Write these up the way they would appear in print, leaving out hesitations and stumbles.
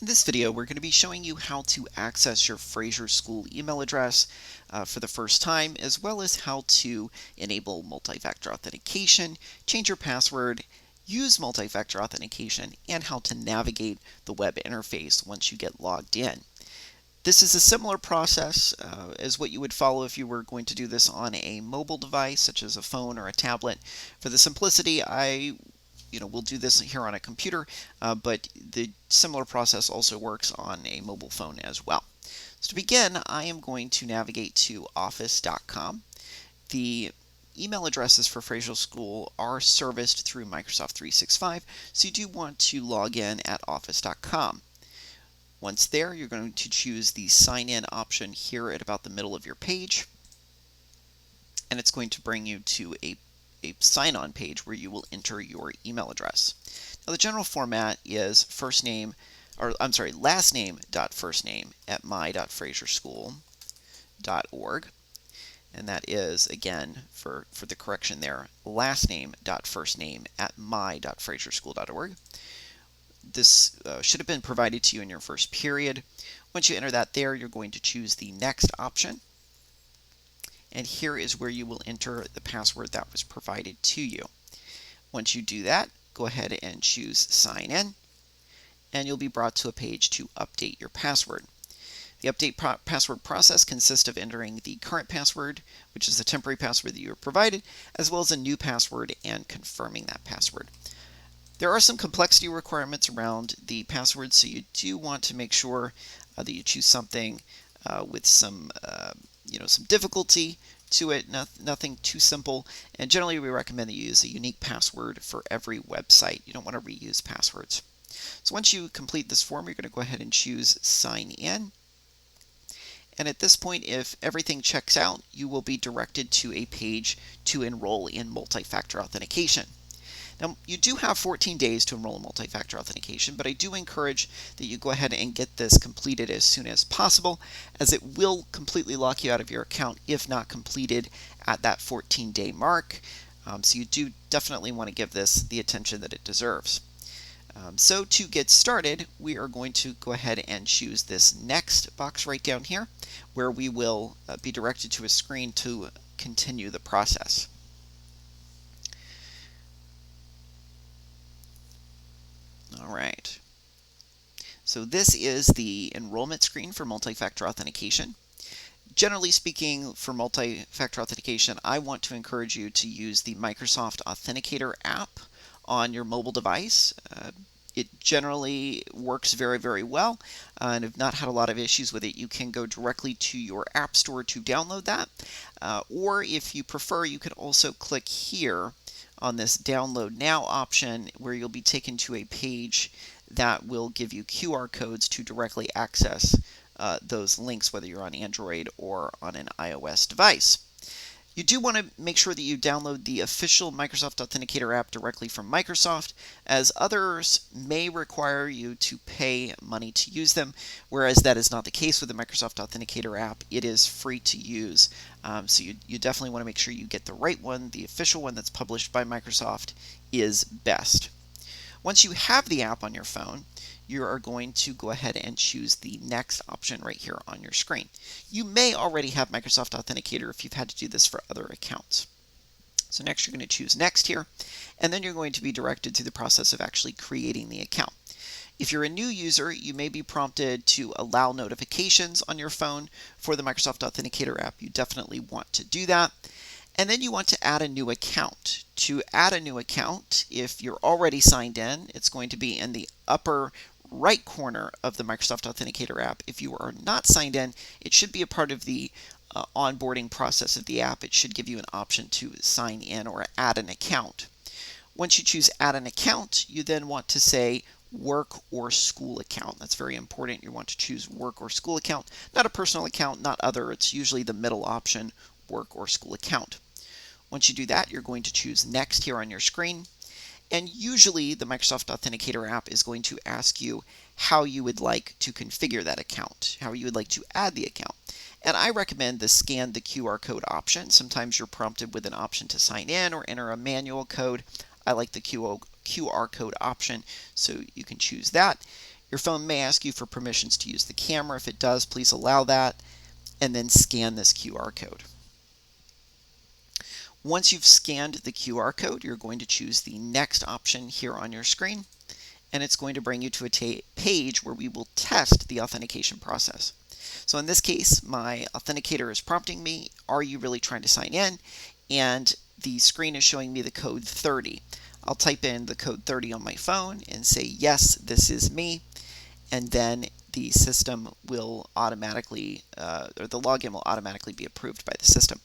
In this video, we're going to be showing you how to access your Frazer School email address for the first time, as well as how to enable multi-factor authentication, change your password, use multi-factor authentication, and how to navigate the web interface once you get logged in. This is a similar process as what you would follow if you were going to do this on a mobile device, such as a phone or a tablet. For the simplicity, we'll do this here on a computer, but the similar process also works on a mobile phone as well. So to begin, I am going to navigate to office.com. The email addresses for Frazer School are serviced through Microsoft 365, so you do want to log in at office.com. Once there, you're going to choose the sign in option here at about the middle of your page, and it's going to bring you to a sign-on page where you will enter your email address. Now the general format is last name dot first name at my.frazerschool.org, and that is, again, for the correction there, last name dot first name at my.frazerschool.org. This should have been provided to you in your first period. Once you enter that there, you're going to choose the next option. And here is where you will enter the password that was provided to you. Once you do that, go ahead and choose Sign In, and you'll be brought to a page to update your password. The update password process consists of entering the current password, which is the temporary password that you were provided, as well as a new password and confirming that password. There are some complexity requirements around the password, so you do want to make sure that you choose something with some difficulty to it, nothing too simple, and generally we recommend that you use a unique password for every website. You don't want to reuse passwords. So once you complete this form, you're going to go ahead and choose Sign In, and at this point, if everything checks out, you will be directed to a page to enroll in multi-factor authentication. Now, you do have 14 days to enroll in multi-factor authentication, but I do encourage that you go ahead and get this completed as soon as possible, as it will completely lock you out of your account if not completed at that 14-day mark. So you do definitely want to give this the attention that it deserves. So to get started, we are going to go ahead and choose this next box right down here, where we will be directed to a screen to continue the process. Alright, so this is the enrollment screen for multi-factor authentication. Generally speaking, for multi-factor authentication, I want to encourage you to use the Microsoft Authenticator app on your mobile device. It generally works very, very well, and have not had a lot of issues with it. You can go directly to your app store to download that, or if you prefer, you can also click here on this Download Now option, where you'll be taken to a page that will give you QR codes to directly access those links, whether you're on Android or on an iOS device. You do want to make sure that you download the official Microsoft Authenticator app directly from Microsoft, as others may require you to pay money to use them, whereas that is not the case with the Microsoft Authenticator app. It is free to use, so you definitely want to make sure you get the right one. The official one that's published by Microsoft is best. Once you have the app on your phone, you are going to go ahead and choose the next option right here on your screen. You may already have Microsoft Authenticator if you've had to do this for other accounts. So next you're going to choose Next here, and then you're going to be directed to the process of actually creating the account. If you're a new user, you may be prompted to allow notifications on your phone for the Microsoft Authenticator app. You definitely want to do that. And then you want to add a new account. To add a new account, if you're already signed in, it's going to be in the upper right corner of the Microsoft Authenticator app. If you are not signed in, it should be a part of the onboarding process of the app. It should give you an option to sign in or add an account. Once you choose Add an Account, you then want to say Work or School Account. That's very important. You want to choose Work or School Account, not a personal account, not other. It's usually the middle option, Work or School Account. Once you do that, you're going to choose Next here on your screen. And usually the Microsoft Authenticator app is going to ask you how you would like to configure that account, how you would like to add the account. And I recommend the Scan the QR code option. Sometimes you're prompted with an option to sign in or enter a manual code. I like the QR code option, so you can choose that. Your phone may ask you for permissions to use the camera. If it does, please allow that, and then scan this QR code. Once you've scanned the QR code, you're going to choose the next option here on your screen, and it's going to bring you to a page where we will test the authentication process. So in this case, my authenticator is prompting me, are you really trying to sign in? And the screen is showing me the code 30. I'll type in the code 30 on my phone and say, yes, this is me. And then the system will automatically, or the login will automatically be approved by the system.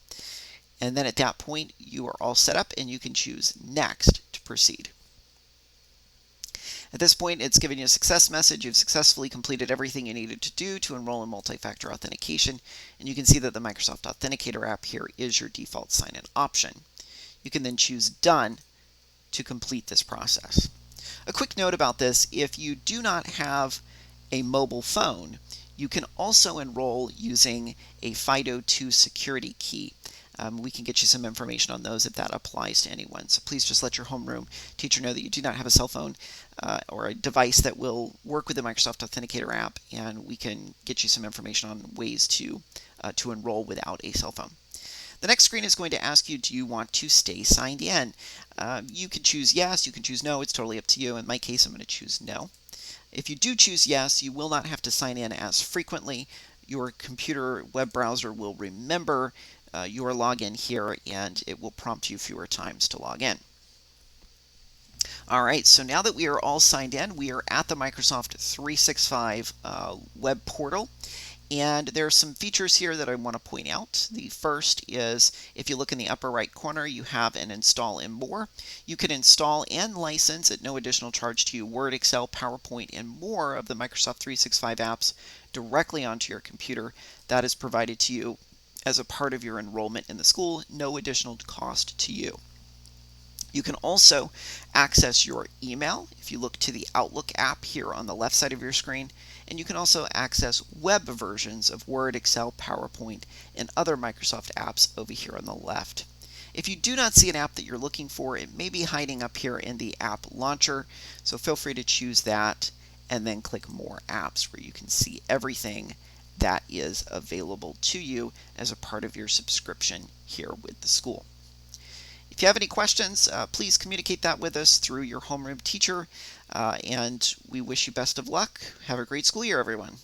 And then at that point, you are all set up and you can choose Next to proceed. At this point, it's giving you a success message. You've successfully completed everything you needed to do to enroll in multi-factor authentication. And you can see that the Microsoft Authenticator app here is your default sign-in option. You can then choose Done to complete this process. A quick note about this, if you do not have a mobile phone, you can also enroll using a FIDO2 security key. We can get you some information on those if that applies to anyone. So please just let your homeroom teacher know that you do not have a cell phone or a device that will work with the Microsoft Authenticator app, and we can get you some information on ways to enroll without a cell phone. The next screen is going to ask you, do you want to stay signed in? You can choose yes, you can choose no, it's totally up to you. In my case, I'm going to choose no. If you do choose yes, you will not have to sign in as frequently. Your computer web browser will remember your login here, and it will prompt you fewer times to log in. All right, so now that we are all signed in, we are at the Microsoft 365 web portal. And there are some features here that I want to point out. The first is, if you look in the upper right corner, you have an Install and More. You can install and license at no additional charge to you Word, Excel, PowerPoint, and more of the Microsoft 365 apps directly onto your computer. That is provided to you as a part of your enrollment in the school, no additional cost to you. You can also access your email if you look to the Outlook app here on the left side of your screen, and you can also access web versions of Word, Excel, PowerPoint, and other Microsoft apps over here on the left. If you do not see an app that you're looking for, it may be hiding up here in the app launcher, so feel free to choose that and then click More Apps, where you can see everything that is available to you as a part of your subscription here with the school. If you have any questions, please communicate that with us through your homeroom teacher, and we wish you best of luck. Have a great school year, everyone.